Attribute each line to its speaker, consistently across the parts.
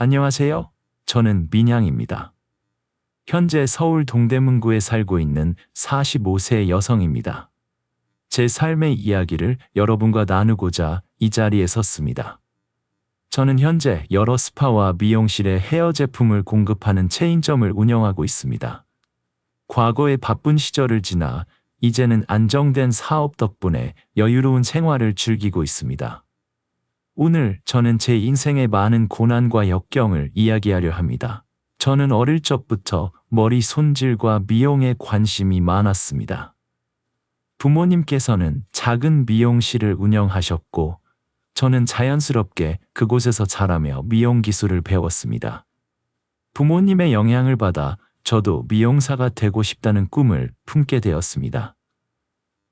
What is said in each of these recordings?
Speaker 1: 안녕하세요. 저는 민양입니다. 현재 서울 동대문구에 살고 있는 45세 여성입니다. 제 삶의 이야기를 여러분과 나누고자 이 자리에 섰습니다. 저는 현재 여러 스파와 미용실에 헤어 제품을 공급하는 체인점을 운영하고 있습니다. 과거의 바쁜 시절을 지나 이제는 안정된 사업 덕분에 여유로운 생활을 즐기고 있습니다. 오늘 저는 제 인생의 많은 고난과 역경을 이야기하려 합니다. 저는 어릴 적부터 머리 손질과 미용에 관심이 많았습니다. 부모님께서는 작은 미용실을 운영하셨고, 저는 자연스럽게 그곳에서 자라며 미용 기술을 배웠습니다. 부모님의 영향을 받아 저도 미용사가 되고 싶다는 꿈을 품게 되었습니다.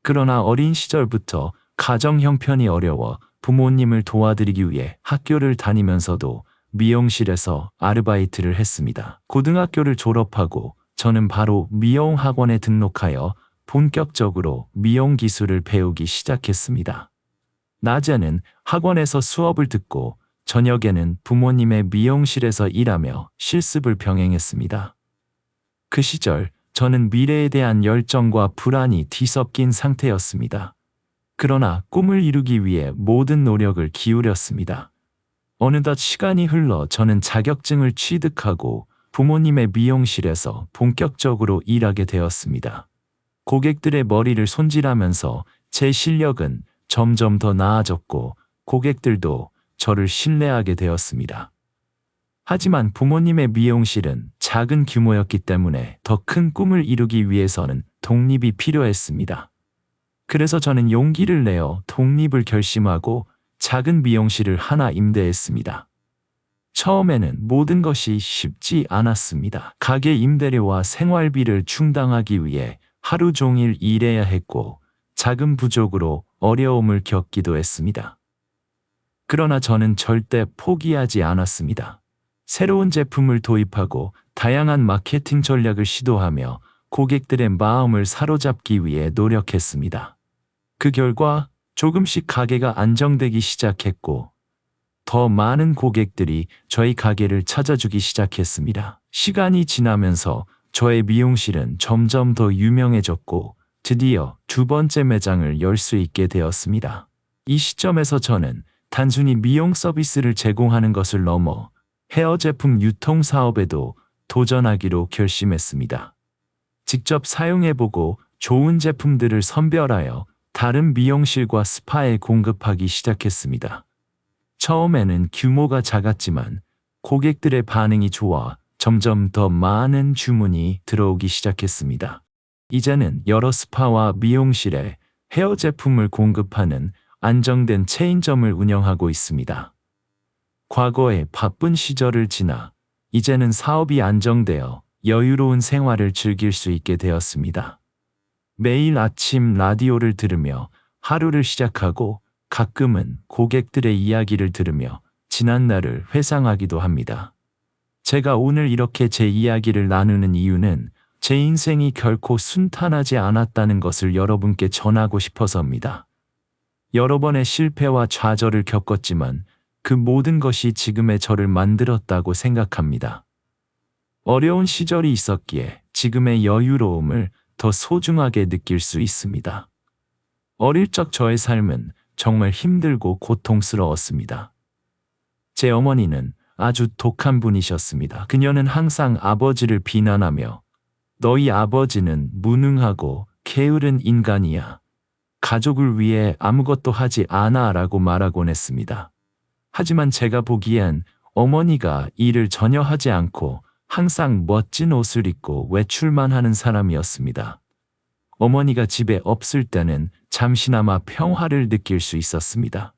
Speaker 1: 그러나 어린 시절부터 가정 형편이 어려워 부모님을 도와드리기 위해 학교를 다니면서도 미용실에서 아르바이트를 했습니다. 고등학교를 졸업하고 저는 바로 미용 학원에 등록하여 본격적으로 미용 기술을 배우기 시작했습니다. 낮에는 학원에서 수업을 듣고 저녁에는 부모님의 미용실에서 일하며 실습을 병행했습니다. 그 시절 저는 미래에 대한 열정과 불안이 뒤섞인 상태였습니다. 그러나 꿈을 이루기 위해 모든 노력을 기울였습니다. 어느덧 시간이 흘러 저는 자격증을 취득하고 부모님의 미용실에서 본격적으로 일하게 되었습니다. 고객들의 머리를 손질하면서 제 실력은 점점 더 나아졌고 고객들도 저를 신뢰하게 되었습니다. 하지만 부모님의 미용실은 작은 규모였기 때문에 더 큰 꿈을 이루기 위해서는 독립이 필요했습니다. 그래서 저는 용기를 내어 독립을 결심하고 작은 미용실을 하나 임대했습니다. 처음에는 모든 것이 쉽지 않았습니다. 가게 임대료와 생활비를 충당하기 위해 하루 종일 일해야 했고 자금 부족으로 어려움을 겪기도 했습니다. 그러나 저는 절대 포기하지 않았습니다. 새로운 제품을 도입하고 다양한 마케팅 전략을 시도하며 고객들의 마음을 사로잡기 위해 노력했습니다. 그 결과 조금씩 가게가 안정되기 시작했고 더 많은 고객들이 저희 가게를 찾아주기 시작했습니다. 시간이 지나면서 저의 미용실은 점점 더 유명해졌고 드디어 두 번째 매장을 열 수 있게 되었습니다. 이 시점에서 저는 단순히 미용 서비스를 제공하는 것을 넘어 헤어 제품 유통 사업에도 도전하기로 결심했습니다. 직접 사용해보고 좋은 제품들을 선별하여 다른 미용실과 스파에 공급하기 시작했습니다. 처음에는 규모가 작았지만 고객들의 반응이 좋아 점점 더 많은 주문이 들어오기 시작했습니다. 이제는 여러 스파와 미용실에 헤어 제품을 공급하는 안정된 체인점을 운영하고 있습니다. 과거의 바쁜 시절을 지나 이제는 사업이 안정되어 여유로운 생활을 즐길 수 있게 되었습니다. 매일 아침 라디오를 들으며 하루를 시작하고 가끔은 고객들의 이야기를 들으며 지난 날을 회상하기도 합니다. 제가 오늘 이렇게 제 이야기를 나누는 이유는 제 인생이 결코 순탄하지 않았다는 것을 여러분께 전하고 싶어서입니다. 여러 번의 실패와 좌절을 겪었지만 그 모든 것이 지금의 저를 만들었다고 생각합니다. 어려운 시절이 있었기에 지금의 여유로움을 더 소중하게 느낄 수 있습니다. 어릴 적 저의 삶은 정말 힘들고 고통스러웠습니다. 제 어머니는 아주 독한 분이셨습니다. 그녀는 항상 아버지를 비난하며 너희 아버지는 무능하고 게으른 인간이야. 가족을 위해 아무것도 하지 않아 라고 말하곤 했습니다. 하지만 제가 보기엔 어머니가 일을 전혀 하지 않고 항상 멋진 옷을 입고 외출만 하는 사람이었습니다. 어머니가 집에 없을 때는 잠시나마 평화를 느낄 수 있었습니다.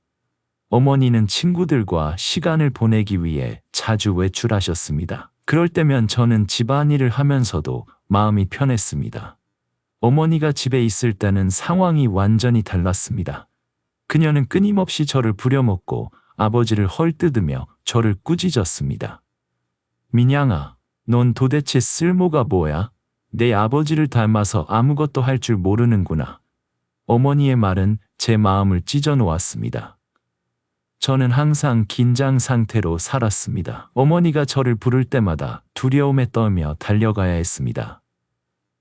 Speaker 1: 어머니는 친구들과 시간을 보내기 위해 자주 외출하셨습니다. 그럴 때면 저는 집안일을 하면서도 마음이 편했습니다. 어머니가 집에 있을 때는 상황이 완전히 달랐습니다. 그녀는 끊임없이 저를 부려먹고 아버지를 헐뜯으며 저를 꾸짖었습니다. 민양아, 넌 도대체 쓸모가 뭐야? 내 아버지를 닮아서 아무것도 할 줄 모르는구나. 어머니의 말은 제 마음을 찢어 놓았습니다. 저는 항상 긴장 상태로 살았습니다. 어머니가 저를 부를 때마다 두려움에 떨며 달려가야 했습니다.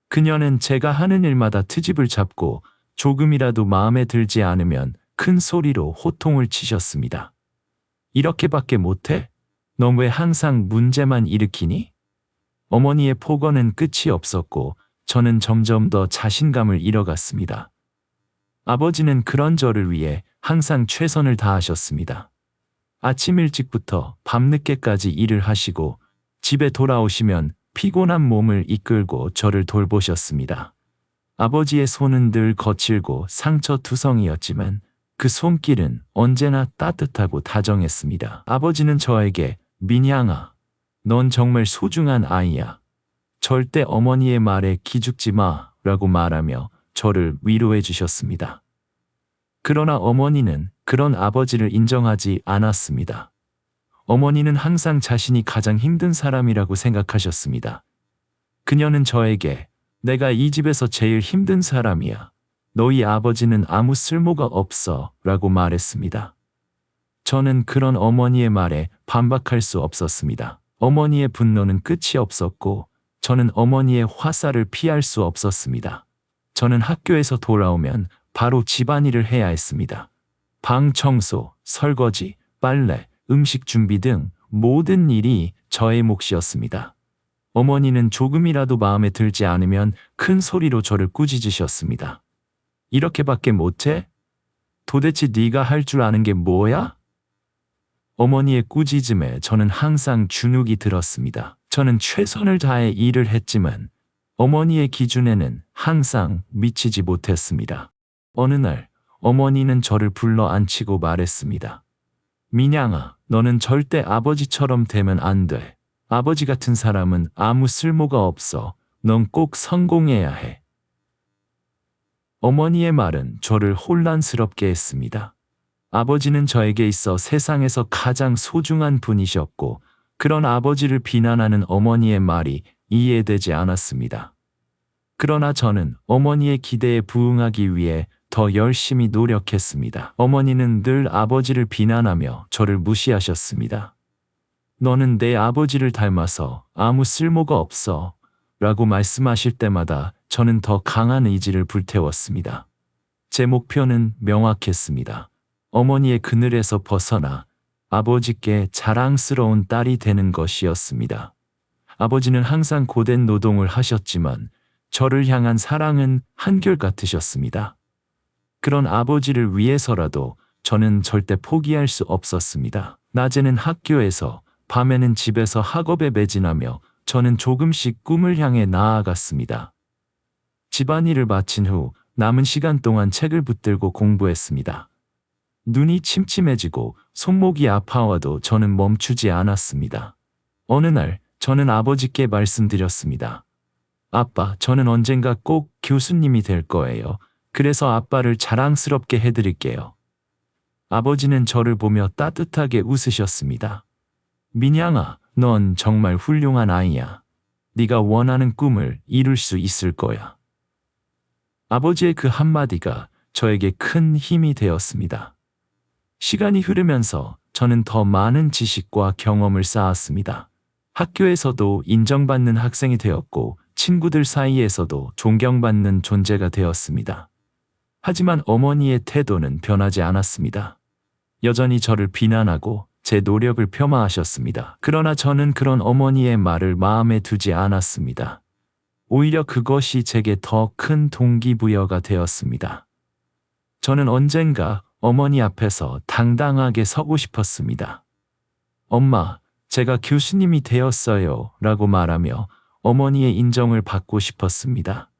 Speaker 1: 그녀는 제가 하는 일마다 트집을 잡고 조금이라도 마음에 들지 않으면 큰 소리로 호통을 치셨습니다. 이렇게밖에 못해? 넌 왜 항상 문제만 일으키니? 어머니의 폭언은 끝이 없었고 저는 점점 더 자신감을 잃어갔습니다. 아버지는 그런 저를 위해 항상 최선을 다하셨습니다. 아침 일찍부터 밤늦게까지 일을 하시고 집에 돌아오시면 피곤한 몸을 이끌고 저를 돌보셨습니다. 아버지의 손은 늘 거칠고 상처투성이었지만 그 손길은 언제나 따뜻하고 다정했습니다. 아버지는 저에게 민양아, 넌 정말 소중한 아이야. 절대 어머니의 말에 기죽지 마 라고 말하며 저를 위로해 주셨습니다. 그러나 어머니는 그런 아버지를 인정하지 않았습니다. 어머니는 항상 자신이 가장 힘든 사람이라고 생각하셨습니다. 그녀는 저에게 내가 이 집에서 제일 힘든 사람이야. 너희 아버지는 아무 쓸모가 없어 라고 말했습니다. 저는 그런 어머니의 말에 반박할 수 없었습니다. 어머니의 분노는 끝이 없었고 저는 어머니의 화살을 피할 수 없었습니다. 저는 학교에서 돌아오면 바로 집안일을 해야 했습니다. 방 청소, 설거지, 빨래, 음식 준비 등 모든 일이 저의 몫이었습니다. 어머니는 조금이라도 마음에 들지 않으면 큰 소리로 저를 꾸짖으셨습니다. 이렇게밖에 못해? 도대체 네가 할 줄 아는 게 뭐야? 어머니의 꾸짖음에 저는 항상 주눅이 들었습니다. 저는 최선을 다해 일을 했지만 어머니의 기준에는 항상 미치지 못했습니다. 어느 날 어머니는 저를 불러 앉히고 말했습니다. 민양아, 너는 절대 아버지처럼 되면 안 돼. 아버지 같은 사람은 아무 쓸모가 없어. 넌 꼭 성공해야 해. 어머니의 말은 저를 혼란스럽게 했습니다. 아버지는 저에게 있어 세상에서 가장 소중한 분이셨고 그런 아버지를 비난하는 어머니의 말이 이해되지 않았습니다. 그러나 저는 어머니의 기대에 부응하기 위해 더 열심히 노력했습니다. 어머니는 늘 아버지를 비난하며 저를 무시하셨습니다. 너는 내 아버지를 닮아서 아무 쓸모가 없어 라고 말씀하실 때마다 저는 더 강한 의지를 불태웠습니다. 제 목표는 명확했습니다. 어머니의 그늘에서 벗어나 아버지께 자랑스러운 딸이 되는 것이었습니다. 아버지는 항상 고된 노동을 하셨지만 저를 향한 사랑은 한결같으셨습니다. 그런 아버지를 위해서라도 저는 절대 포기할 수 없었습니다. 낮에는 학교에서, 밤에는 집에서 학업에 매진하며 저는 조금씩 꿈을 향해 나아갔습니다. 집안일을 마친 후 남은 시간 동안 책을 붙들고 공부했습니다. 눈이 침침해지고 손목이 아파와도 저는 멈추지 않았습니다. 어느 날 저는 아버지께 말씀드렸습니다. 아빠, 저는 언젠가 꼭 교수님이 될 거예요. 그래서 아빠를 자랑스럽게 해드릴게요. 아버지는 저를 보며 따뜻하게 웃으셨습니다. 민양아, 넌 정말 훌륭한 아이야. 네가 원하는 꿈을 이룰 수 있을 거야. 아버지의 그 한마디가 저에게 큰 힘이 되었습니다. 시간이 흐르면서 저는 더 많은 지식과 경험을 쌓았습니다. 학교에서도 인정받는 학생이 되었고 친구들 사이에서도 존경받는 존재가 되었습니다. 하지만 어머니의 태도는 변하지 않았습니다. 여전히 저를 비난하고 제 노력을 폄하하셨습니다. 그러나 저는 그런 어머니의 말을 마음에 두지 않았습니다. 오히려 그것이 제게 더 큰 동기부여가 되었습니다. 저는 언젠가 어머니 앞에서 당당하게 서고 싶었습니다. 엄마, 제가 교수님이 되었어요 라고 말하며 어머니의 인정을 받고 싶었습니다.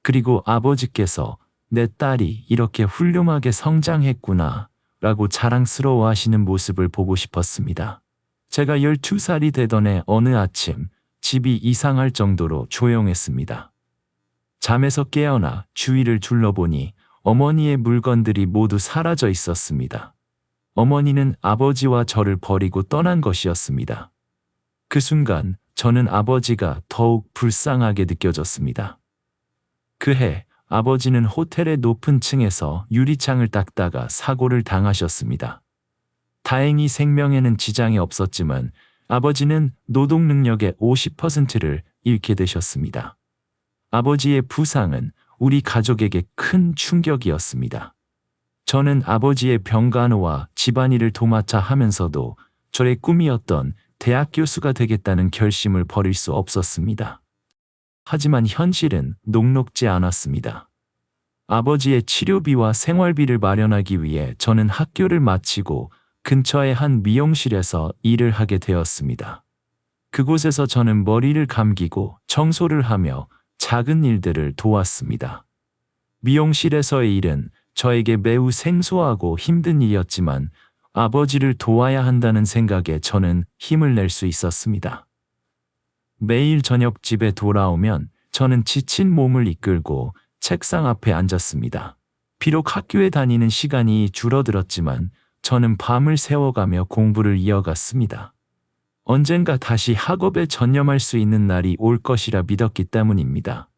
Speaker 1: 그리고 아버지께서 내 딸이 이렇게 훌륭하게 성장했구나 라고 자랑스러워 하시는 모습을 보고 싶었습니다. 제가 12살이 되던 해 어느 아침 집이 이상할 정도로 조용했습니다. 잠에서 깨어나 주위를 둘러보니 어머니의 물건들이 모두 사라져 있었습니다. 어머니는 아버지와 저를 버리고 떠난 것이었습니다. 그 순간 저는 아버지가 더욱 불쌍하게 느껴졌습니다. 그해 아버지는 호텔의 높은 층에서 유리창을 닦다가 사고를 당하셨습니다. 다행히 생명에는 지장이 없었지만 아버지는 노동 능력의 50%를 잃게 되셨습니다. 아버지의 부상은 우리 가족에게 큰 충격이었습니다. 저는 아버지의 병간호와 집안일을 도맡아 하면서도 저의 꿈이었던 대학 교수가 되겠다는 결심을 버릴 수 없었습니다. 하지만 현실은 녹록지 않았습니다. 아버지의 치료비와 생활비를 마련하기 위해 저는 학교를 마치고 근처의 한 미용실에서 일을 하게 되었습니다. 그곳에서 저는 머리를 감기고 청소를 하며 작은 일들을 도왔습니다. 미용실에서의 일은 저에게 매우 생소하고 힘든 일이었지만 아버지를 도와야 한다는 생각에 저는 힘을 낼 수 있었습니다. 매일 저녁 집에 돌아오면 저는 지친 몸을 이끌고 책상 앞에 앉았습니다. 비록 학교에 다니는 시간이 줄어들었지만 저는 밤을 새워가며 공부를 이어갔습니다. 언젠가 다시 학업에 전념할 수 있는 날이 올 것이라 믿었기 때문입니다.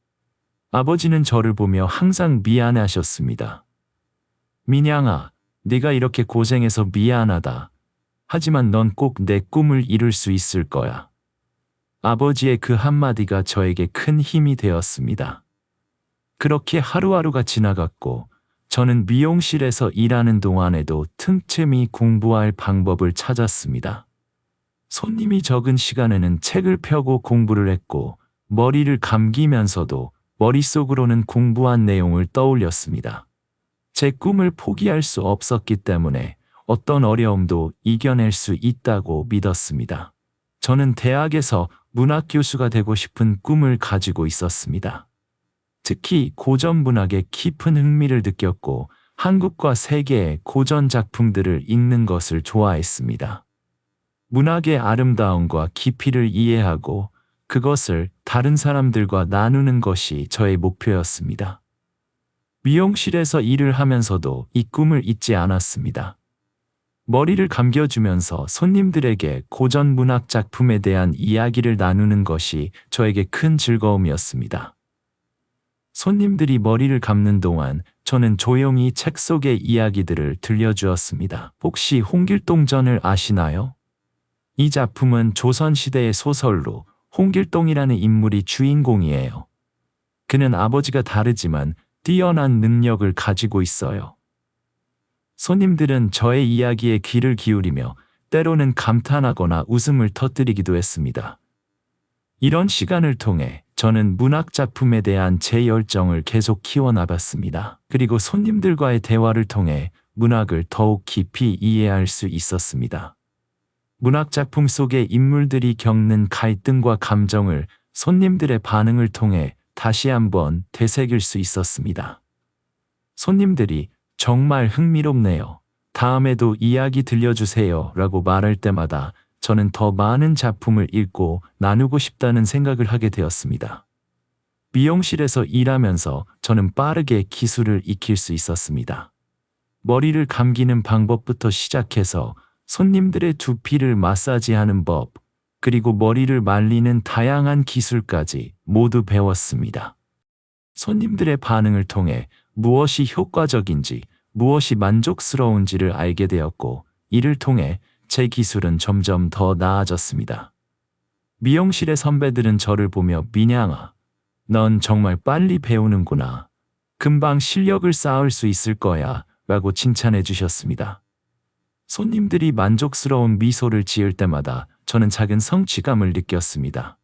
Speaker 1: 아버지는 저를 보며 항상 미안해하셨습니다. 민양아, 네가 이렇게 고생해서 미안하다. 하지만 넌 꼭 내 꿈을 이룰 수 있을 거야. 아버지의 그 한마디가 저에게 큰 힘이 되었습니다. 그렇게 하루하루가 지나갔고 저는 미용실에서 일하는 동안에도 틈틈이 공부할 방법을 찾았습니다. 손님이 적은 시간에는 책을 펴고 공부를 했고 머리를 감기면서도 머릿속으로는 공부한 내용을 떠올렸습니다. 제 꿈을 포기할 수 없었기 때문에 어떤 어려움도 이겨낼 수 있다고 믿었습니다. 저는 대학에서 문학 교수가 되고 싶은 꿈을 가지고 있었습니다. 특히 고전 문학에 깊은 흥미를 느꼈고 한국과 세계의 고전 작품들을 읽는 것을 좋아했습니다. 문학의 아름다움과 깊이를 이해하고 그것을 다른 사람들과 나누는 것이 저의 목표였습니다. 미용실에서 일을 하면서도 이 꿈을 잊지 않았습니다. 머리를 감겨주면서 손님들에게 고전 문학 작품에 대한 이야기를 나누는 것이 저에게 큰 즐거움이었습니다. 손님들이 머리를 감는 동안 저는 조용히 책 속의 이야기들을 들려주었습니다. 혹시 홍길동전을 아시나요? 이 작품은 조선시대의 소설로 홍길동이라는 인물이 주인공이에요. 그는 아버지가 다르지만 뛰어난 능력을 가지고 있어요. 손님들은 저의 이야기에 귀를 기울이며 때로는 감탄하거나 웃음을 터뜨리기도 했습니다. 이런 시간을 통해 저는 문학 작품에 대한 제 열정을 계속 키워나갔습니다. 그리고 손님들과의 대화를 통해 문학을 더욱 깊이 이해할 수 있었습니다. 문학 작품 속의 인물들이 겪는 갈등과 감정을 손님들의 반응을 통해 다시 한번 되새길 수 있었습니다. 손님들이 정말 흥미롭네요. 다음에도 이야기 들려주세요 라고 말할 때마다 저는 더 많은 작품을 읽고 나누고 싶다는 생각을 하게 되었습니다. 미용실에서 일하면서 저는 빠르게 기술을 익힐 수 있었습니다. 머리를 감기는 방법부터 시작해서 손님들의 두피를 마사지하는 법, 그리고 머리를 말리는 다양한 기술까지 모두 배웠습니다. 손님들의 반응을 통해 무엇이 효과적인지, 무엇이 만족스러운지를 알게 되었고, 이를 통해 제 기술은 점점 더 나아졌습니다. 미용실의 선배들은 저를 보며 민양아, 넌 정말 빨리 배우는구나. 금방 실력을 쌓을 수 있을 거야 라고 칭찬해 주셨습니다. 손님들이 만족스러운 미소를 지을 때마다 저는 작은 성취감을 느꼈습니다.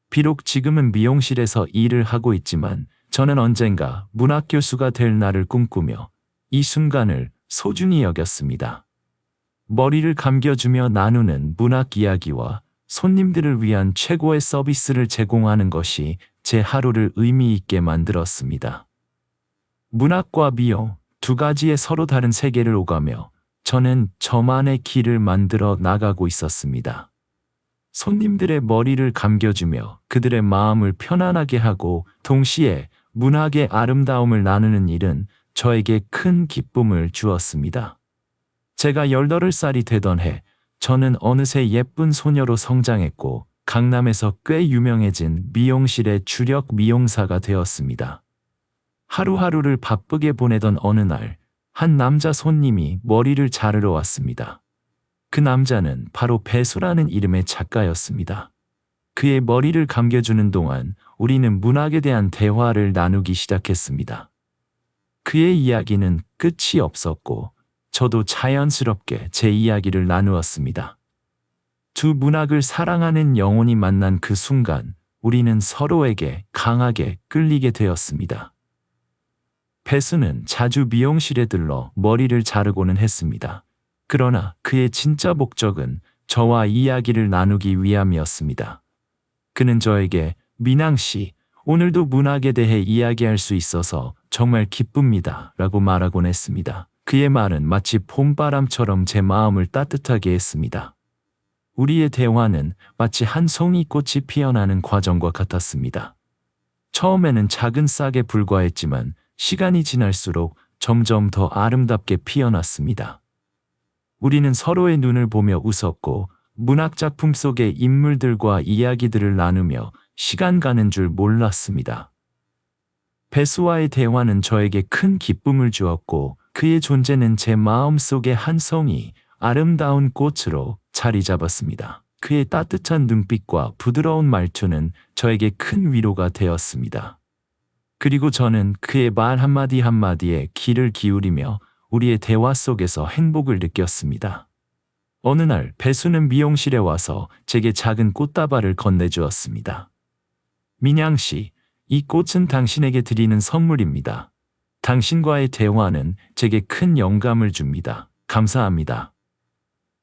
Speaker 1: 비록 지금은 미용실에서 일을 하고 있지만 저는 언젠가 문학 교수가 될 날을 꿈꾸며 이 순간을 소중히 여겼습니다. 머리를 감겨주며 나누는 문학 이야기와 손님들을 위한 최고의 서비스를 제공하는 것이 제 하루를 의미 있게 만들었습니다. 문학과 미용, 두 가지의 서로 다른 세계를 오가며 저는 저만의 길을 만들어 나가고 있었습니다. 손님들의 머리를 감겨주며 그들의 마음을 편안하게 하고 동시에 문학의 아름다움을 나누는 일은 저에게 큰 기쁨을 주었습니다. 제가 18살이 되던 해, 저는 어느새 예쁜 소녀로 성장했고 강남에서 꽤 유명해진 미용실의 주력 미용사가 되었습니다. 하루하루를 바쁘게 보내던 어느 날, 한 남자 손님이 머리를 자르러 왔습니다. 그 남자는 바로 배수라는 이름의 작가였습니다. 그의 머리를 감겨주는 동안 우리는 문학에 대한 대화를 나누기 시작했습니다. 그의 이야기는 끝이 없었고 저도 자연스럽게 제 이야기를 나누었습니다. 두 문학을 사랑하는 영혼이 만난 그 순간 우리는 서로에게 강하게 끌리게 되었습니다. 배수는 자주 미용실에 들러 머리를 자르고는 했습니다. 그러나 그의 진짜 목적은 저와 이야기를 나누기 위함이었습니다. 그는 저에게 민항 씨, 오늘도 문학에 대해 이야기할 수 있어서 정말 기쁩니다 라고 말하곤 했습니다. 그의 말은 마치 봄바람처럼 제 마음을 따뜻하게 했습니다. 우리의 대화는 마치 한 송이 꽃이 피어나는 과정과 같았습니다. 처음에는 작은 싹에 불과했지만 시간이 지날수록 점점 더 아름답게 피어났습니다. 우리는 서로의 눈을 보며 웃었고 문학 작품 속의 인물들과 이야기들을 나누며 시간 가는 줄 몰랐습니다. 배수와의 대화는 저에게 큰 기쁨을 주었고 그의 존재는 제 마음속의 한 송이 아름다운 꽃으로 자리 잡았습니다. 그의 따뜻한 눈빛과 부드러운 말투는 저에게 큰 위로가 되었습니다. 그리고 저는 그의 말 한마디 한마디에 귀를 기울이며 우리의 대화 속에서 행복을 느꼈습니다. 어느 날 배수는 미용실에 와서 제게 작은 꽃다발을 건네주었습니다. 민양 씨, 이 꽃은 당신에게 드리는 선물입니다. 당신과의 대화는 제게 큰 영감을 줍니다. 감사합니다.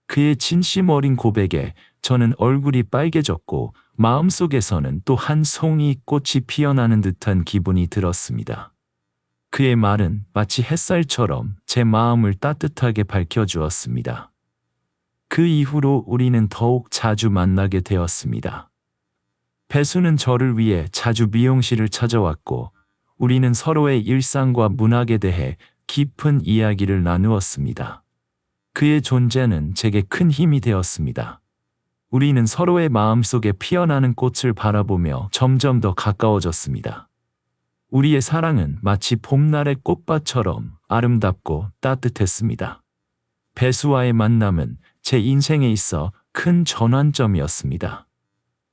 Speaker 1: 그의 진심 어린 고백에 저는 얼굴이 빨개졌고 마음속에서는 또 한 송이 꽃이 피어나는 듯한 기분이 들었습니다. 그의 말은 마치 햇살처럼 제 마음을 따뜻하게 밝혀주었습니다. 그 이후로 우리는 더욱 자주 만나게 되었습니다. 배수는 저를 위해 자주 미용실을 찾아왔고 우리는 서로의 일상과 문학에 대해 깊은 이야기를 나누었습니다. 그의 존재는 제게 큰 힘이 되었습니다. 우리는 서로의 마음속에 피어나는 꽃을 바라보며 점점 더 가까워졌습니다. 우리의 사랑은 마치 봄날의 꽃밭처럼 아름답고 따뜻했습니다. 배수와의 만남은 제 인생에 있어 큰 전환점이었습니다.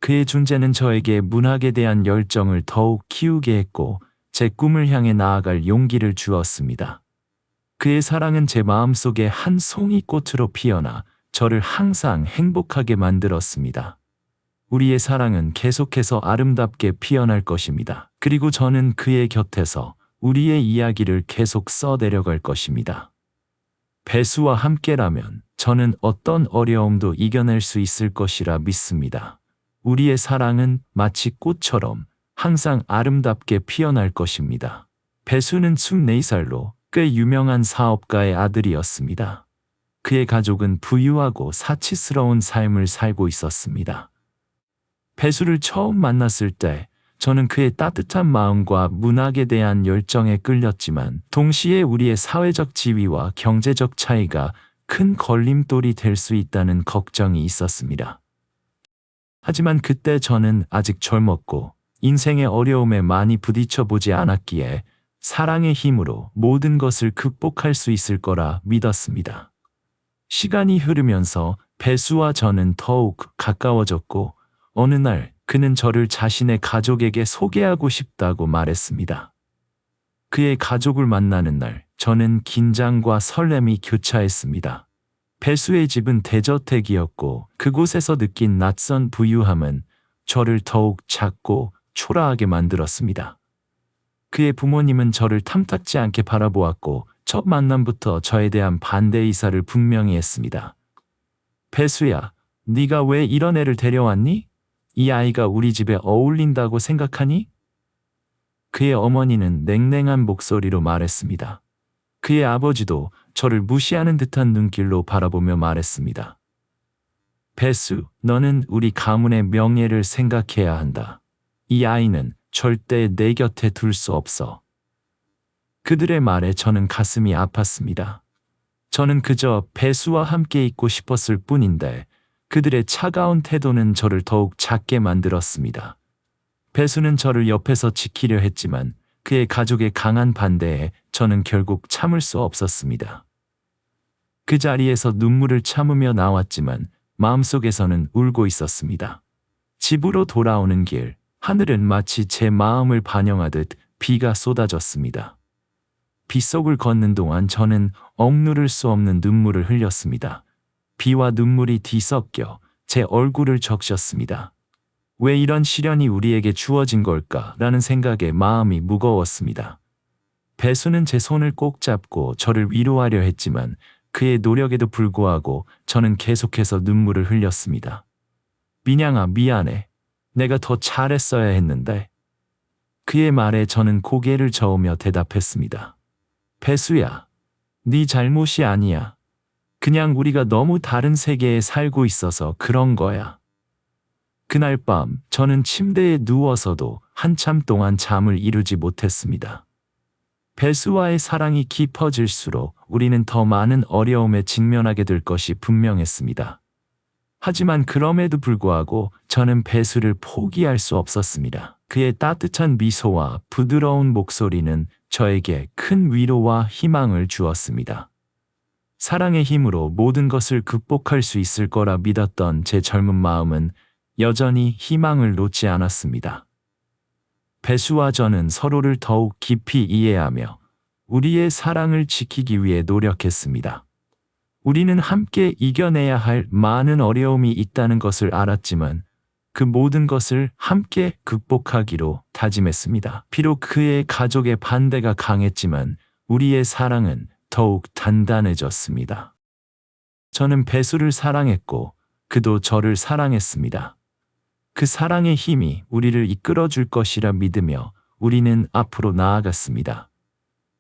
Speaker 1: 그의 존재는 저에게 문학에 대한 열정을 더욱 키우게 했고 제 꿈을 향해 나아갈 용기를 주었습니다. 그의 사랑은 제 마음속에 한 송이 꽃으로 피어나 저를 항상 행복하게 만들었습니다. 우리의 사랑은 계속해서 아름답게 피어날 것입니다. 그리고 저는 그의 곁에서 우리의 이야기를 계속 써내려갈 것입니다. 배수와 함께라면 저는 어떤 어려움도 이겨낼 수 있을 것이라 믿습니다. 우리의 사랑은 마치 꽃처럼 항상 아름답게 피어날 것입니다. 배수는 24살로 꽤 유명한 사업가의 아들이었습니다. 그의 가족은 부유하고 사치스러운 삶을 살고 있었습니다. 배수를 처음 만났을 때 저는 그의 따뜻한 마음과 문학에 대한 열정에 끌렸지만 동시에 우리의 사회적 지위와 경제적 차이가 큰 걸림돌이 될 수 있다는 걱정이 있었습니다. 하지만 그때 저는 아직 젊었고 인생의 어려움에 많이 부딪혀 보지 않았기에 사랑의 힘으로 모든 것을 극복할 수 있을 거라 믿었습니다. 시간이 흐르면서 배수와 저는 더욱 가까워졌고 어느 날 그는 저를 자신의 가족에게 소개하고 싶다고 말했습니다. 그의 가족을 만나는 날 저는 긴장과 설렘이 교차했습니다. 배수의 집은 대저택이었고 그곳에서 느낀 낯선 부유함은 저를 더욱 작고 초라하게 만들었습니다. 그의 부모님은 저를 탐탁지 않게 바라보았고 첫 만남부터 저에 대한 반대 의사를 분명히 했습니다. 배수야, 네가 왜 이런 애를 데려왔니? 이 아이가 우리 집에 어울린다고 생각하니? 그의 어머니는 냉랭한 목소리로 말했습니다. 그의 아버지도 저를 무시하는 듯한 눈길로 바라보며 말했습니다. 배수, 너는 우리 가문의 명예를 생각해야 한다. 이 아이는 절대 내 곁에 둘 수 없어. 그들의 말에 저는 가슴이 아팠습니다. 저는 그저 배수와 함께 있고 싶었을 뿐인데 그들의 차가운 태도는 저를 더욱 작게 만들었습니다. 배수는 저를 옆에서 지키려 했지만 그의 가족의 강한 반대에 저는 결국 참을 수 없었습니다. 그 자리에서 눈물을 참으며 나왔지만 마음속에서는 울고 있었습니다. 집으로 돌아오는 길, 하늘은 마치 제 마음을 반영하듯 비가 쏟아졌습니다. 빗속을 걷는 동안 저는 억누를 수 없는 눈물을 흘렸습니다. 비와 눈물이 뒤섞여 제 얼굴을 적셨습니다. 왜 이런 시련이 우리에게 주어진 걸까라는 생각에 마음이 무거웠습니다. 배수는 제 손을 꼭 잡고 저를 위로하려 했지만 그의 노력에도 불구하고 저는 계속해서 눈물을 흘렸습니다. 민양아, 미안해. 내가 더 잘했어야 했는데. 그의 말에 저는 고개를 저으며 대답했습니다. 배수야, 네 잘못이 아니야. 그냥 우리가 너무 다른 세계에 살고 있어서 그런 거야. 그날 밤 저는 침대에 누워서도 한참 동안 잠을 이루지 못했습니다. 배수와의 사랑이 깊어질수록 우리는 더 많은 어려움에 직면하게 될 것이 분명했습니다. 하지만 그럼에도 불구하고 저는 배수를 포기할 수 없었습니다. 그의 따뜻한 미소와 부드러운 목소리는 저에게 큰 위로와 희망을 주었습니다. 사랑의 힘으로 모든 것을 극복할 수 있을 거라 믿었던 제 젊은 마음은 여전히 희망을 놓지 않았습니다. 배수와 저는 서로를 더욱 깊이 이해하며 우리의 사랑을 지키기 위해 노력했습니다. 우리는 함께 이겨내야 할 많은 어려움이 있다는 것을 알았지만 그 모든 것을 함께 극복하기로 다짐했습니다. 비록 그의 가족의 반대가 강했지만 우리의 사랑은 더욱 단단해졌습니다. 저는 배수를 사랑했고 그도 저를 사랑했습니다. 그 사랑의 힘이 우리를 이끌어줄 것이라 믿으며 우리는 앞으로 나아갔습니다.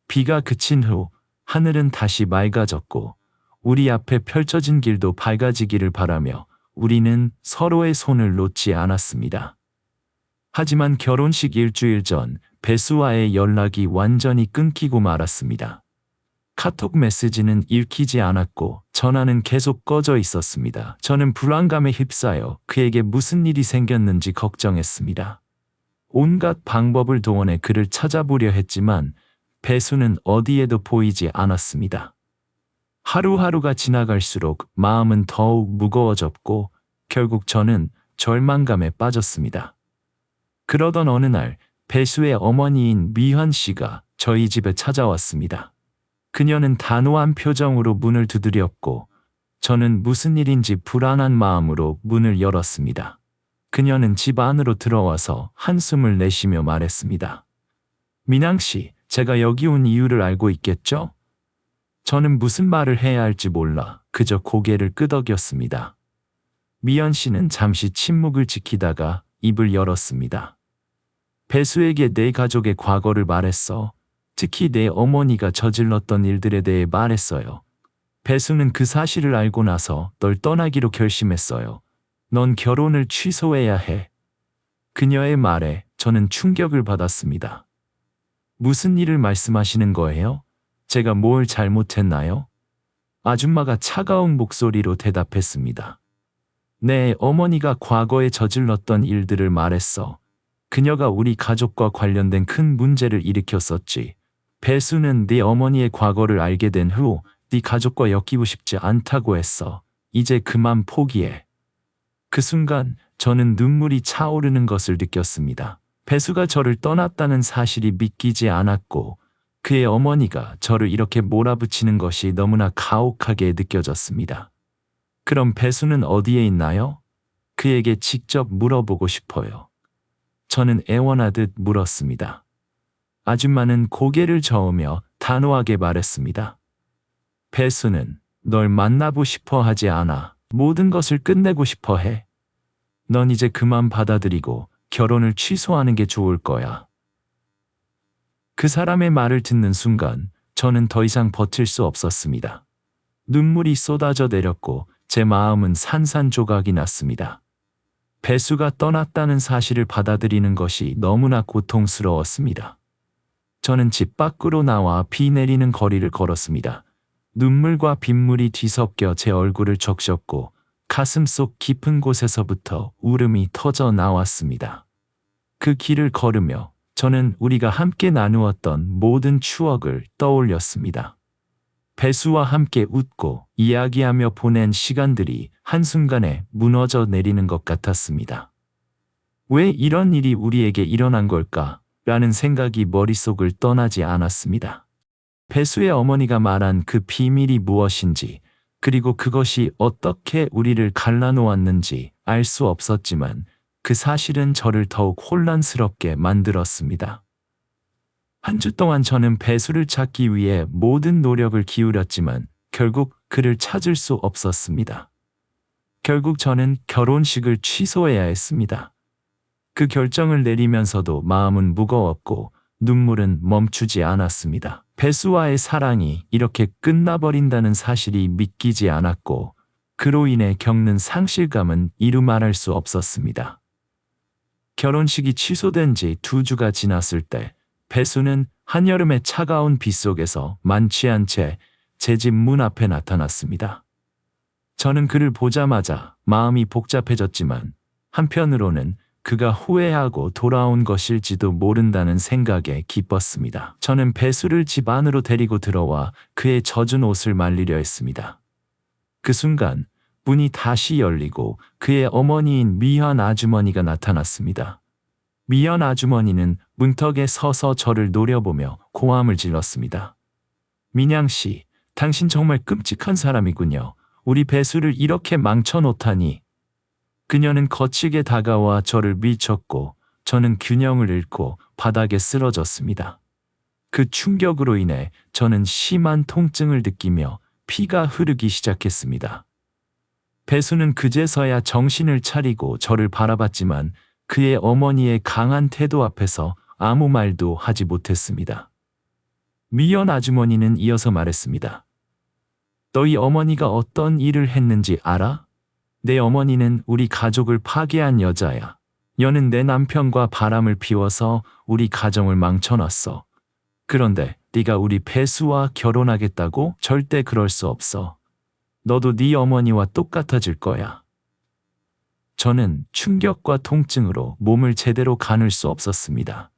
Speaker 1: 비가 그친 후 하늘은 다시 맑아졌고 우리 앞에 펼쳐진 길도 밝아지기를 바라며 우리는 서로의 손을 놓지 않았습니다. 하지만 결혼식 일주일 전 배수와의 연락이 완전히 끊기고 말았습니다. 카톡 메시지는 읽히지 않았고 전화는 계속 꺼져 있었습니다. 저는 불안감에 휩싸여 그에게 무슨 일이 생겼는지 걱정했습니다. 온갖 방법을 동원해 그를 찾아보려 했지만 배수는 어디에도 보이지 않았습니다. 하루하루가 지나갈수록 마음은 더욱 무거워졌고 결국 저는 절망감에 빠졌습니다. 그러던 어느 날 배수의 어머니인 미환 씨가 저희 집에 찾아왔습니다. 그녀는 단호한 표정으로 문을 두드렸고 저는 무슨 일인지 불안한 마음으로 문을 열었습니다. 그녀는 집 안으로 들어와서 한숨을 내쉬며 말했습니다. 민양 씨, 제가 여기 온 이유를 알고 있겠죠? 저는 무슨 말을 해야 할지 몰라 그저 고개를 끄덕였습니다. 미연 씨는 잠시 침묵을 지키다가 입을 열었습니다. 배수에게 내 가족의 과거를 말했어. 특히 내 어머니가 저질렀던 일들에 대해 말했어요. 배수는 그 사실을 알고 나서 널 떠나기로 결심했어요. 넌 결혼을 취소해야 해. 그녀의 말에 저는 충격을 받았습니다. 무슨 일을 말씀하시는 거예요? 제가 뭘 잘못했나요? 아줌마가 차가운 목소리로 대답했습니다. 내 어머니가 과거에 저질렀던 일들을 말했어. 그녀가 우리 가족과 관련된 큰 문제를 일으켰었지. 배수는 네 어머니의 과거를 알게 된 후 네 가족과 엮이고 싶지 않다고 했어. 이제 그만 포기해. 그 순간 저는 눈물이 차오르는 것을 느꼈습니다. 배수가 저를 떠났다는 사실이 믿기지 않았고 그의 어머니가 저를 이렇게 몰아붙이는 것이 너무나 가혹하게 느껴졌습니다. 그럼 배수는 어디에 있나요? 그에게 직접 물어보고 싶어요. 저는 애원하듯 물었습니다. 아줌마는 고개를 저으며 단호하게 말했습니다. 배수는 널 만나고 싶어 하지 않아. 모든 것을 끝내고 싶어 해. 넌 이제 그만 받아들이고 결혼을 취소하는 게 좋을 거야. 그 사람의 말을 듣는 순간 저는 더 이상 버틸 수 없었습니다. 눈물이 쏟아져 내렸고 제 마음은 산산조각이 났습니다. 배수가 떠났다는 사실을 받아들이는 것이 너무나 고통스러웠습니다. 저는 집 밖으로 나와 비 내리는 거리를 걸었습니다. 눈물과 빗물이 뒤섞여 제 얼굴을 적셨고 가슴속 깊은 곳에서부터 울음이 터져 나왔습니다. 그 길을 걸으며 저는 우리가 함께 나누었던 모든 추억을 떠올렸습니다. 배수와 함께 웃고 이야기하며 보낸 시간들이 한순간에 무너져 내리는 것 같았습니다. 왜 이런 일이 우리에게 일어난 걸까? 라는 생각이 머릿속을 떠나지 않았습니다. 배수의 어머니가 말한 그 비밀이 무엇인지, 그리고 그것이 어떻게 우리를 갈라놓았는지 알 수 없었지만 그 사실은 저를 더욱 혼란스럽게 만들었습니다. 한 주 동안 저는 배수를 찾기 위해 모든 노력을 기울였지만 결국 그를 찾을 수 없었습니다. 결국 저는 결혼식을 취소해야 했습니다. 그 결정을 내리면서도 마음은 무거웠고 눈물은 멈추지 않았습니다. 배수와의 사랑이 이렇게 끝나버린다는 사실이 믿기지 않았고 그로 인해 겪는 상실감은 이루 말할 수 없었습니다. 결혼식이 취소된 지 2주가 지났을 때 배수는 한여름의 차가운 빗속에서 만취한 채 제 집 문 앞에 나타났습니다. 저는 그를 보자마자 마음이 복잡해졌지만 한편으로는 그가 후회하고 돌아온 것일지도 모른다는 생각에 기뻤습니다. 저는 배수를 집 안으로 데리고 들어와 그의 젖은 옷을 말리려 했습니다. 그 순간 문이 다시 열리고 그의 어머니인 미연 아주머니가 나타났습니다. 미연 아주머니는 문턱에 서서 저를 노려보며 고함을 질렀습니다. 민양 씨, 당신 정말 끔찍한 사람이군요. 우리 배수를 이렇게 망쳐놓다니. 그녀는 거칠게 다가와 저를 밀쳤고 저는 균형을 잃고 바닥에 쓰러졌습니다. 그 충격으로 인해 저는 심한 통증을 느끼며 피가 흐르기 시작했습니다. 배수는 그제서야 정신을 차리고 저를 바라봤지만 그의 어머니의 강한 태도 앞에서 아무 말도 하지 못했습니다. 미연 아주머니는 이어서 말했습니다. 너희 어머니가 어떤 일을 했는지 알아? 내 어머니는 우리 가족을 파괴한 여자야. 여는 내 남편과 바람을 피워서 우리 가정을 망쳐놨어. 그런데 네가 우리 배수와 결혼하겠다고? 절대 그럴 수 없어. 너도 네 어머니와 똑같아질 거야. 저는 충격과 통증으로 몸을 제대로 가눌 수 없었습니다.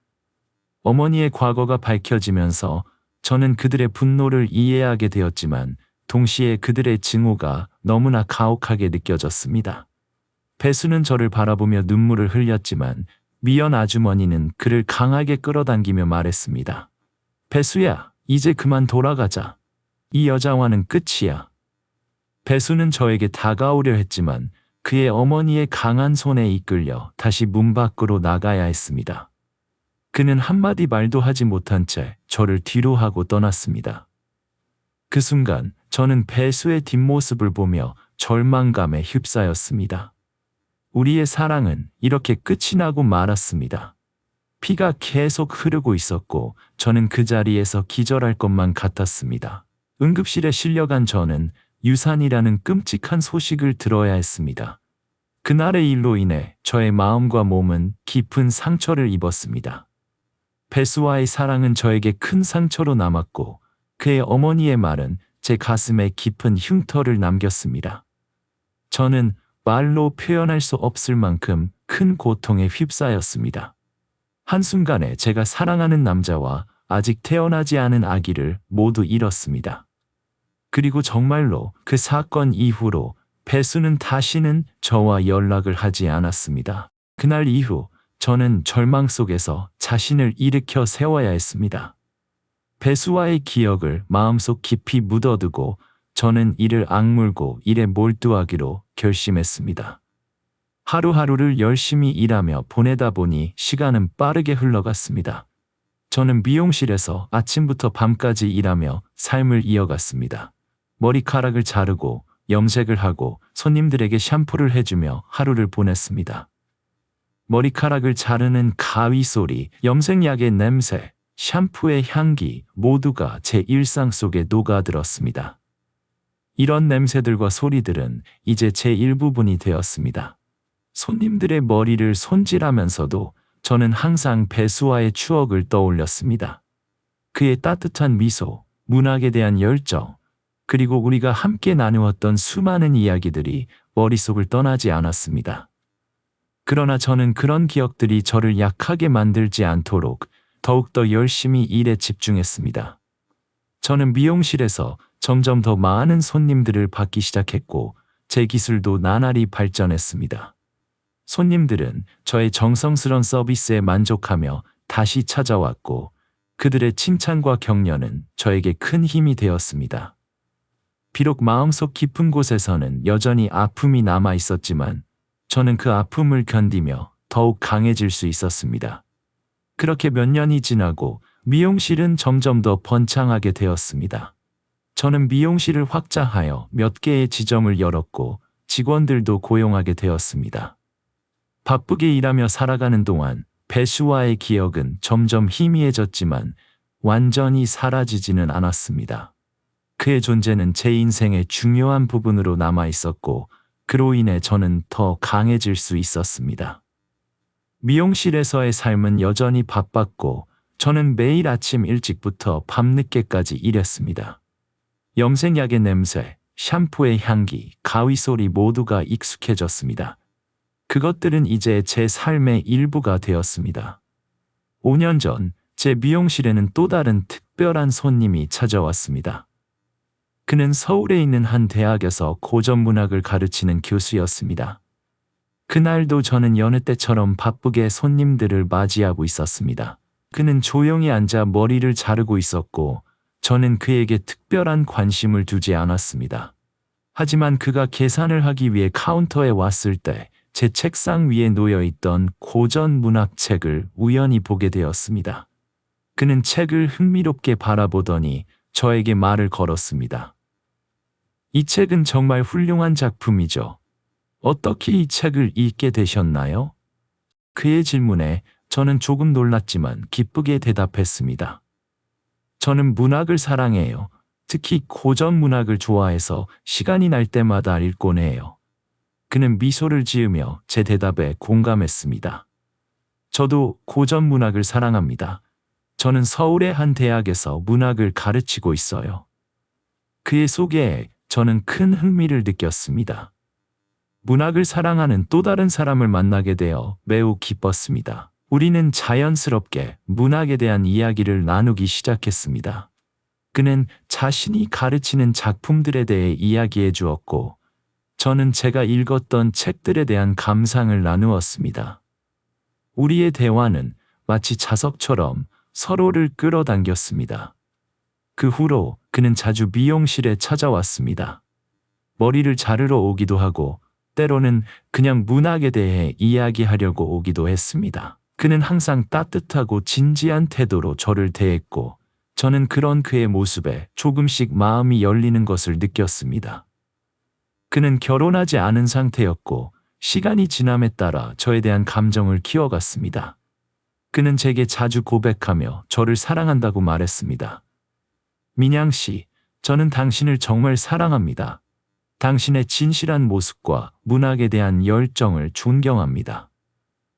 Speaker 1: 어머니의 과거가 밝혀지면서 저는 그들의 분노를 이해하게 되었지만 동시에 그들의 증오가 너무나 가혹하게 느껴졌습니다. 배수는 저를 바라보며 눈물을 흘렸지만 미연 아주머니는 그를 강하게 끌어당기며 말했습니다. 배수야, 이제 그만 돌아가자. 이 여자와는 끝이야. 배수는 저에게 다가오려 했지만 그의 어머니의 강한 손에 이끌려 다시 문 밖으로 나가야 했습니다. 그는 한마디 말도 하지 못한 채 저를 뒤로 하고 떠났습니다. 그 순간 저는 배수의 뒷모습을 보며 절망감에 휩싸였습니다. 우리의 사랑은 이렇게 끝이 나고 말았습니다. 피가 계속 흐르고 있었고 저는 그 자리에서 기절할 것만 같았습니다. 응급실에 실려간 저는 유산이라는 끔찍한 소식을 들어야 했습니다. 그날의 일로 인해 저의 마음과 몸은 깊은 상처를 입었습니다. 배수와의 사랑은 저에게 큰 상처로 남았고 그의 어머니의 말은 제 가슴에 깊은 흉터를 남겼습니다. 저는 말로 표현할 수 없을 만큼 큰 고통에 휩싸였습니다. 한순간에 제가 사랑하는 남자와 아직 태어나지 않은 아기를 모두 잃었습니다. 그리고 정말로 그 사건 이후로 배수는 다시는 저와 연락을 하지 않았습니다. 그날 이후 저는 절망 속에서 자신을 일으켜 세워야 했습니다. 배수와의 기억을 마음속 깊이 묻어두고 저는 이를 악물고 일에 몰두하기로 결심했습니다. 하루하루를 열심히 일하며 보내다 보니 시간은 빠르게 흘러갔습니다. 저는 미용실에서 아침부터 밤까지 일하며 삶을 이어갔습니다. 머리카락을 자르고 염색을 하고 손님들에게 샴푸를 해주며 하루를 보냈습니다. 머리카락을 자르는 가위 소리, 염색약의 냄새, 샴푸의 향기 모두가 제 일상 속에 녹아들었습니다. 이런 냄새들과 소리들은 이제 제 일부분이 되었습니다. 손님들의 머리를 손질하면서도 저는 항상 배수와의 추억을 떠올렸습니다. 그의 따뜻한 미소, 문학에 대한 열정, 그리고 우리가 함께 나누었던 수많은 이야기들이 머릿속을 떠나지 않았습니다. 그러나 저는 그런 기억들이 저를 약하게 만들지 않도록 더욱더 열심히 일에 집중했습니다. 저는 미용실에서 점점 더 많은 손님들을 받기 시작했고 제 기술도 나날이 발전했습니다. 손님들은 저의 정성스런 서비스에 만족하며 다시 찾아왔고 그들의 칭찬과 격려는 저에게 큰 힘이 되었습니다. 비록 마음속 깊은 곳에서는 여전히 아픔이 남아 있었지만 저는 그 아픔을 견디며 더욱 강해질 수 있었습니다. 그렇게 몇 년이 지나고 미용실은 점점 더 번창하게 되었습니다. 저는 미용실을 확장하여 몇 개의 지점을 열었고 직원들도 고용하게 되었습니다. 바쁘게 일하며 살아가는 동안 배수와의 기억은 점점 희미해졌지만 완전히 사라지지는 않았습니다. 그의 존재는 제 인생의 중요한 부분으로 남아 있었고 그로 인해 저는 더 강해질 수 있었습니다. 미용실에서의 삶은 여전히 바빴고 저는 매일 아침 일찍부터 밤늦게까지 일했습니다. 염색약의 냄새, 샴푸의 향기, 가위 소리 모두가 익숙해졌습니다. 그것들은 이제 제 삶의 일부가 되었습니다. 5년 전 제 미용실에는 또 다른 특별한 손님이 찾아왔습니다. 그는 서울에 있는 한 대학에서 고전문학을 가르치는 교수였습니다. 그날도 저는 여느 때처럼 바쁘게 손님들을 맞이하고 있었습니다. 그는 조용히 앉아 머리를 자르고 있었고 저는 그에게 특별한 관심을 두지 않았습니다. 하지만 그가 계산을 하기 위해 카운터에 왔을 때 제 책상 위에 놓여있던 고전 문학 책을 우연히 보게 되었습니다. 그는 책을 흥미롭게 바라보더니 저에게 말을 걸었습니다. 이 책은 정말 훌륭한 작품이죠. 어떻게 이 책을 읽게 되셨나요? 그의 질문에 저는 조금 놀랐지만 기쁘게 대답했습니다. 저는 문학을 사랑해요. 특히 고전 문학을 좋아해서 시간이 날 때마다 읽곤 해요. 그는 미소를 지으며 제 대답에 공감했습니다. 저도 고전 문학을 사랑합니다. 저는 서울의 한 대학에서 문학을 가르치고 있어요. 그의 소개에 저는 큰 흥미를 느꼈습니다. 문학을 사랑하는 또 다른 사람을 만나게 되어 매우 기뻤습니다. 우리는 자연스럽게 문학에 대한 이야기를 나누기 시작했습니다. 그는 자신이 가르치는 작품들에 대해 이야기해 주었고, 저는 제가 읽었던 책들에 대한 감상을 나누었습니다. 우리의 대화는 마치 자석처럼 서로를 끌어당겼습니다. 그 후로 그는 자주 미용실에 찾아왔습니다. 머리를 자르러 오기도 하고 때로는 그냥 문학에 대해 이야기하려고 오기도 했습니다. 그는 항상 따뜻하고 진지한 태도로 저를 대했고 저는 그런 그의 모습에 조금씩 마음이 열리는 것을 느꼈습니다. 그는 결혼하지 않은 상태였고 시간이 지남에 따라 저에 대한 감정을 키워갔습니다. 그는 제게 자주 고백하며 저를 사랑한다고 말했습니다. 민양 씨, 저는 당신을 정말 사랑합니다. 당신의 진실한 모습과 문학에 대한 열정을 존경합니다.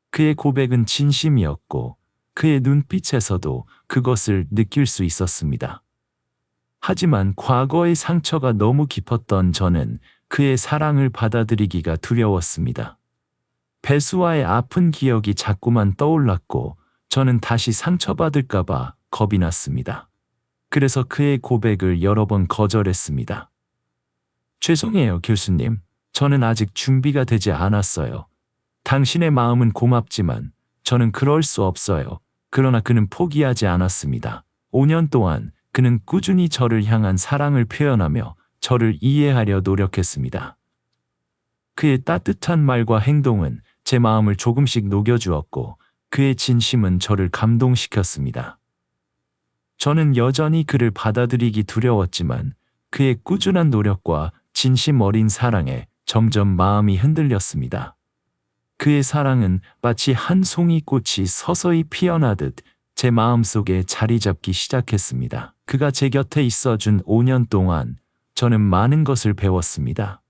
Speaker 1: 그의 고백은 진심이었고 그의 눈빛에서도 그것을 느낄 수 있었습니다. 하지만 과거의 상처가 너무 깊었던 저는 그의 사랑을 받아들이기가 두려웠습니다. 배수와의 아픈 기억이 자꾸만 떠올랐고 저는 다시 상처받을까봐 겁이 났습니다. 그래서 그의 고백을 여러 번 거절했습니다. 죄송해요, 교수님. 저는 아직 준비가 되지 않았어요. 당신의 마음은 고맙지만 저는 그럴 수 없어요. 그러나 그는 포기하지 않았습니다. 5년 동안 그는 꾸준히 저를 향한 사랑을 표현하며 저를 이해하려 노력했습니다. 그의 따뜻한 말과 행동은 제 마음을 조금씩 녹여주었고 그의 진심은 저를 감동시켰습니다. 저는 여전히 그를 받아들이기 두려웠지만 그의 꾸준한 노력과 진심 어린 사랑에 점점 마음이 흔들렸습니다. 그의 사랑은 마치 한 송이 꽃이 서서히 피어나듯 제 마음속에 자리 잡기 시작했습니다. 그가 제 곁에 있어준 5년 동안 저는 많은 것을 배웠습니다.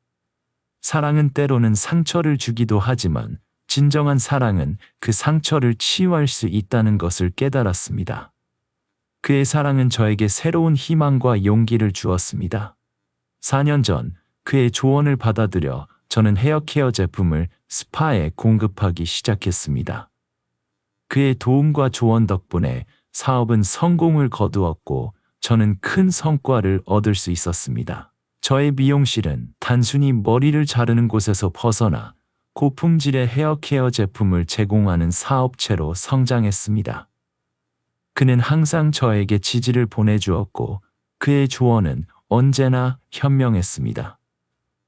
Speaker 1: 사랑은 때로는 상처를 주기도 하지만 진정한 사랑은 그 상처를 치유할 수 있다는 것을 깨달았습니다. 그의 사랑은 저에게 새로운 희망과 용기를 주었습니다. 4년 전 그의 조언을 받아들여 저는 헤어케어 제품을 스파에 공급하기 시작했습니다. 그의 도움과 조언 덕분에 사업은 성공을 거두었고 저는 큰 성과를 얻을 수 있었습니다. 저의 미용실은 단순히 머리를 자르는 곳에서 벗어나 고품질의 헤어케어 제품을 제공하는 사업체로 성장했습니다. 그는 항상 저에게 지지를 보내주었고 그의 조언은 언제나 현명했습니다.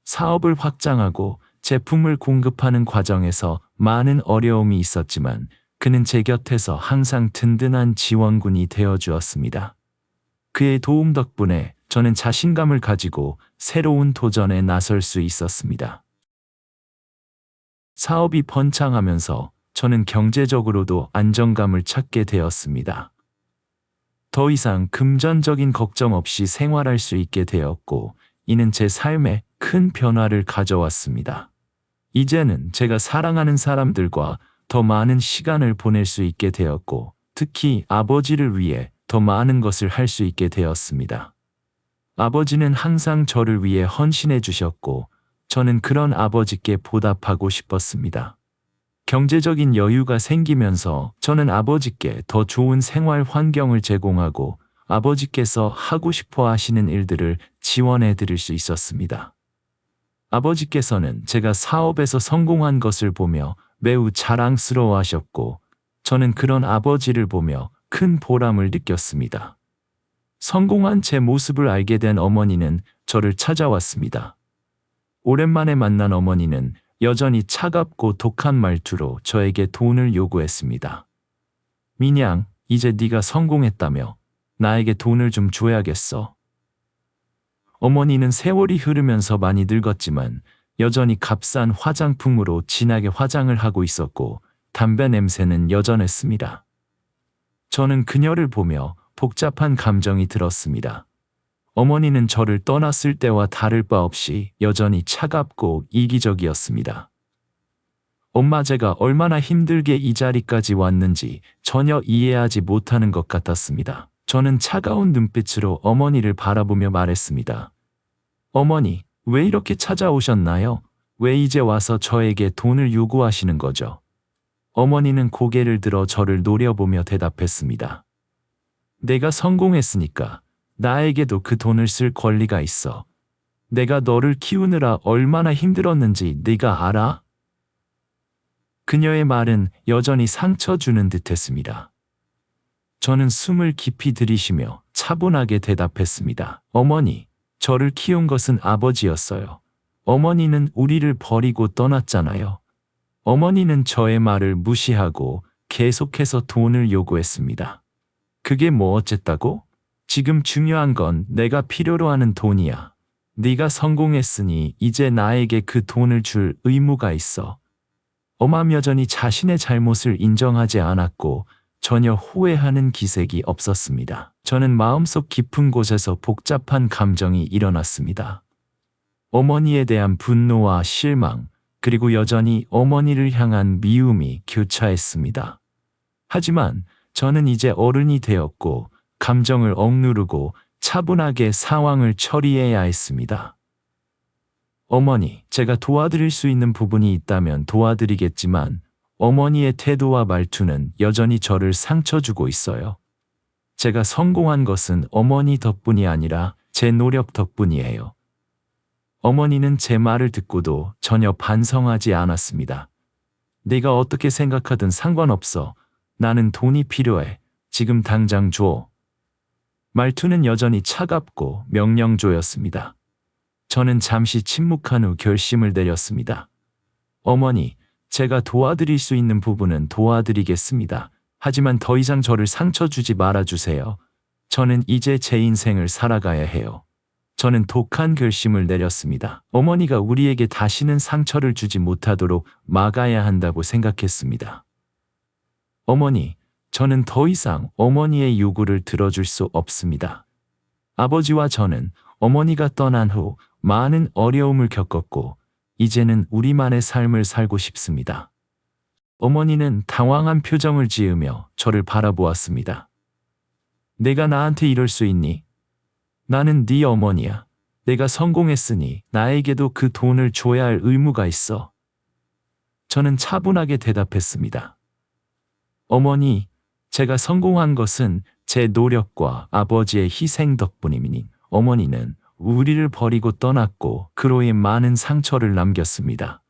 Speaker 1: 사업을 확장하고 제품을 공급하는 과정에서 많은 어려움이 있었지만 그는 제 곁에서 항상 든든한 지원군이 되어주었습니다. 그의 도움 덕분에 저는 자신감을 가지고 새로운 도전에 나설 수 있었습니다. 사업이 번창하면서 저는 경제적으로도 안정감을 찾게 되었습니다. 더 이상 금전적인 걱정 없이 생활할 수 있게 되었고, 이는 제 삶에 큰 변화를 가져왔습니다. 이제는 제가 사랑하는 사람들과 더 많은 시간을 보낼 수 있게 되었고, 특히 아버지를 위해 더 많은 것을 할 수 있게 되었습니다. 아버지는 항상 저를 위해 헌신해 주셨고, 저는 그런 아버지께 보답하고 싶었습니다. 경제적인 여유가 생기면서 저는 아버지께 더 좋은 생활 환경을 제공하고 아버지께서 하고 싶어 하시는 일들을 지원해 드릴 수 있었습니다. 아버지께서는 제가 사업에서 성공한 것을 보며 매우 자랑스러워 하셨고, 저는 그런 아버지를 보며 큰 보람을 느꼈습니다. 성공한 제 모습을 알게 된 어머니는 저를 찾아왔습니다. 오랜만에 만난 어머니는 여전히 차갑고 독한 말투로 저에게 돈을 요구했습니다. 민양, 이제 네가 성공했다며 나에게 돈을 좀 줘야겠어. 어머니는 세월이 흐르면서 많이 늙었지만 여전히 값싼 화장품으로 진하게 화장을 하고 있었고 담배 냄새는 여전했습니다. 저는 그녀를 보며 복잡한 감정이 들었습니다. 어머니는 저를 떠났을 때와 다를 바 없이 여전히 차갑고 이기적이었습니다. 엄마, 제가 얼마나 힘들게 이 자리까지 왔는지 전혀 이해하지 못하는 것 같았습니다. 저는 차가운 눈빛으로 어머니를 바라보며 말했습니다. 어머니, 왜 이렇게 찾아오셨나요? 왜 이제 와서 저에게 돈을 요구하시는 거죠? 어머니는 고개를 들어 저를 노려보며 대답했습니다. 내가 성공했으니까 나에게도 그 돈을 쓸 권리가 있어. 내가 너를 키우느라 얼마나 힘들었는지 네가 알아? 그녀의 말은 여전히 상처 주는 듯했습니다. 저는 숨을 깊이 들이쉬며 차분하게 대답했습니다. 어머니, 저를 키운 것은 아버지였어요. 어머니는 우리를 버리고 떠났잖아요. 어머니는 저의 말을 무시하고 계속해서 돈을 요구했습니다. 그게 뭐 어쨌다고? 지금 중요한 건 내가 필요로 하는 돈이야. 네가 성공했으니 이제 나에게 그 돈을 줄 의무가 있어. 엄마는 여전히 자신의 잘못을 인정하지 않았고 전혀 후회하는 기색이 없었습니다. 저는 마음속 깊은 곳에서 복잡한 감정이 일어났습니다. 어머니에 대한 분노와 실망, 그리고 여전히 어머니를 향한 미움이 교차했습니다. 하지만 저는 이제 어른이 되었고 감정을 억누르고 차분하게 상황을 처리해야 했습니다. 어머니, 제가 도와드릴 수 있는 부분이 있다면 도와드리겠지만 어머니의 태도와 말투는 여전히 저를 상처 주고 있어요. 제가 성공한 것은 어머니 덕분이 아니라 제 노력 덕분이에요. 어머니는 제 말을 듣고도 전혀 반성하지 않았습니다. 네가 어떻게 생각하든 상관없어. 나는 돈이 필요해. 지금 당장 줘. 말투는 여전히 차갑고 명령조였습니다. 저는 잠시 침묵한 후 결심을 내렸습니다. 어머니, 제가 도와드릴 수 있는 부분은 도와드리겠습니다. 하지만 더 이상 저를 상처 주지 말아주세요. 저는 이제 제 인생을 살아가야 해요. 저는 독한 결심을 내렸습니다. 어머니가 우리에게 다시는 상처를 주지 못하도록 막아야 한다고 생각했습니다. 어머니, 저는 더 이상 어머니의 요구를 들어줄 수 없습니다. 아버지와 저는 어머니가 떠난 후 많은 어려움을 겪었고 이제는 우리만의 삶을 살고 싶습니다. 어머니는 당황한 표정을 지으며 저를 바라보았습니다. 내가 나한테 이럴 수 있니? 나는 네 어머니야. 내가 성공했으니 나에게도 그 돈을 줘야 할 의무가 있어. 저는 차분하게 대답했습니다. 어머니, 제가 성공한 것은 제 노력과 아버지의 희생 덕분이니 어머니는 우리를 버리고 떠났고 그로 인해 많은 상처를 남겼습니다.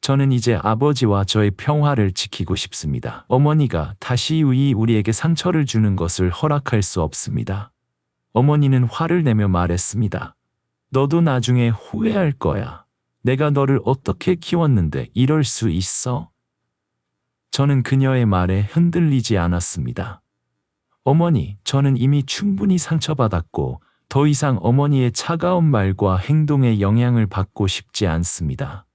Speaker 1: 저는 이제 아버지와 저의 평화를 지키고 싶습니다. 어머니가 다시 우리에게 상처를 주는 것을 허락할 수 없습니다. 어머니는 화를 내며 말했습니다. 너도 나중에 후회할 거야. 내가 너를 어떻게 키웠는데 이럴 수 있어? 저는 그녀의 말에 흔들리지 않았습니다. 어머니, 저는 이미 충분히 상처받았고 더 이상 어머니의 차가운 말과 행동에 영향을 받고 싶지 않습니다.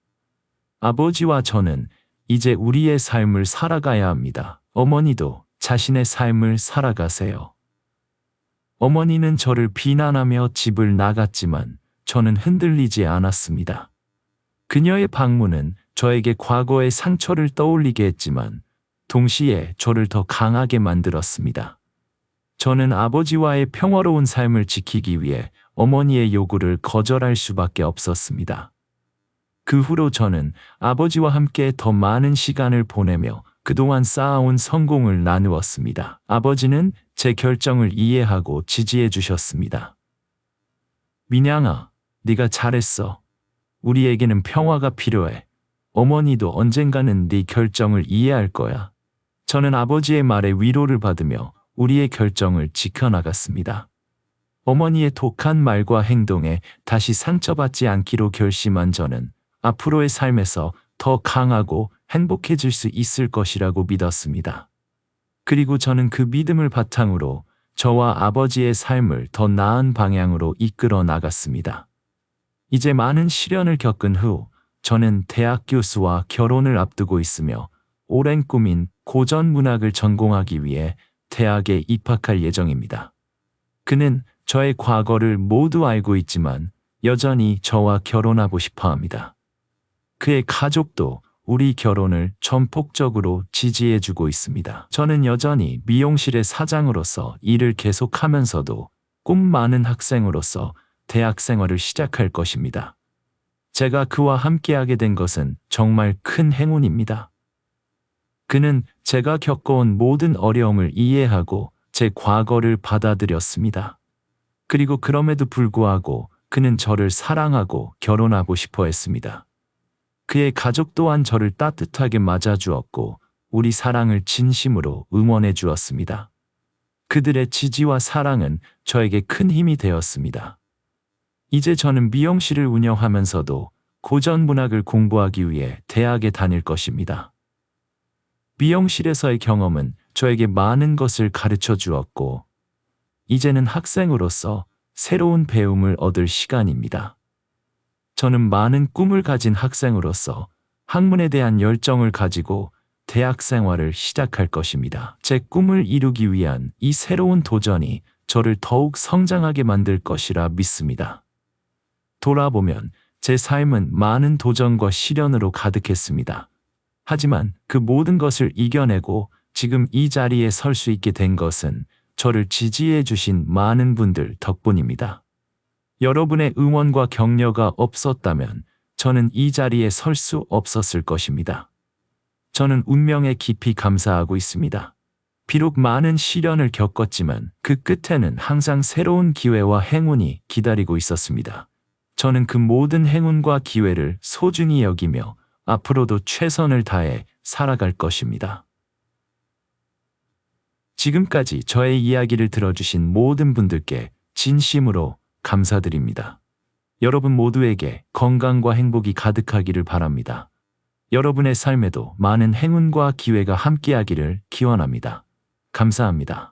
Speaker 1: 아버지와 저는 이제 우리의 삶을 살아가야 합니다. 어머니도 자신의 삶을 살아가세요. 어머니는 저를 비난하며 집을 나갔지만 저는 흔들리지 않았습니다. 그녀의 방문은 저에게 과거의 상처를 떠올리게 했지만 동시에 저를 더 강하게 만들었습니다. 저는 아버지와의 평화로운 삶을 지키기 위해 어머니의 요구를 거절할 수밖에 없었습니다. 그 후로 저는 아버지와 함께 더 많은 시간을 보내며 그동안 쌓아온 성공을 나누었습니다. 아버지는 제 결정을 이해하고 지지해 주셨습니다. 민양아, 네가 잘했어. 우리에게는 평화가 필요해. 어머니도 언젠가는 네 결정을 이해할 거야. 저는 아버지의 말에 위로를 받으며 우리의 결정을 지켜나갔습니다. 어머니의 독한 말과 행동에 다시 상처받지 않기로 결심한 저는 앞으로의 삶에서 더 강하고 행복해질 수 있을 것이라고 믿었습니다. 그리고 저는 그 믿음을 바탕으로 저와 아버지의 삶을 더 나은 방향으로 이끌어 나갔습니다. 이제 많은 시련을 겪은 후 저는 대학 교수와 결혼을 앞두고 있으며 오랜 꿈인 고전 문학을 전공하기 위해 대학에 입학할 예정입니다. 그는 저의 과거를 모두 알고 있지만 여전히 저와 결혼하고 싶어 합니다. 그의 가족도 우리 결혼을 전폭적으로 지지해주고 있습니다. 저는 여전히 미용실의 사장으로서 일을 계속하면서도 꿈 많은 학생으로서 대학 생활을 시작할 것입니다. 제가 그와 함께하게 된 것은 정말 큰 행운입니다. 그는 제가 겪어온 모든 어려움을 이해하고 제 과거를 받아들였습니다. 그리고 그럼에도 불구하고 그는 저를 사랑하고 결혼하고 싶어 했습니다. 그의 가족 또한 저를 따뜻하게 맞아주었고 우리 사랑을 진심으로 응원해 주었습니다. 그들의 지지와 사랑은 저에게 큰 힘이 되었습니다. 이제 저는 미용실을 운영하면서도 고전 문학을 공부하기 위해 대학에 다닐 것입니다. 미용실에서의 경험은 저에게 많은 것을 가르쳐 주었고 이제는 학생으로서 새로운 배움을 얻을 시간입니다. 저는 많은 꿈을 가진 학생으로서 학문에 대한 열정을 가지고 대학 생활을 시작할 것입니다. 제 꿈을 이루기 위한 이 새로운 도전이 저를 더욱 성장하게 만들 것이라 믿습니다. 돌아보면 제 삶은 많은 도전과 시련으로 가득했습니다. 하지만 그 모든 것을 이겨내고 지금 이 자리에 설 수 있게 된 것은 저를 지지해 주신 많은 분들 덕분입니다. 여러분의 응원과 격려가 없었다면 저는 이 자리에 설 수 없었을 것입니다. 저는 운명에 깊이 감사하고 있습니다. 비록 많은 시련을 겪었지만 그 끝에는 항상 새로운 기회와 행운이 기다리고 있었습니다. 저는 그 모든 행운과 기회를 소중히 여기며 앞으로도 최선을 다해 살아갈 것입니다. 지금까지 저의 이야기를 들어주신 모든 분들께 진심으로 감사드립니다. 여러분 모두에게 건강과 행복이 가득하기를 바랍니다. 여러분의 삶에도 많은 행운과 기회가 함께하기를 기원합니다. 감사합니다.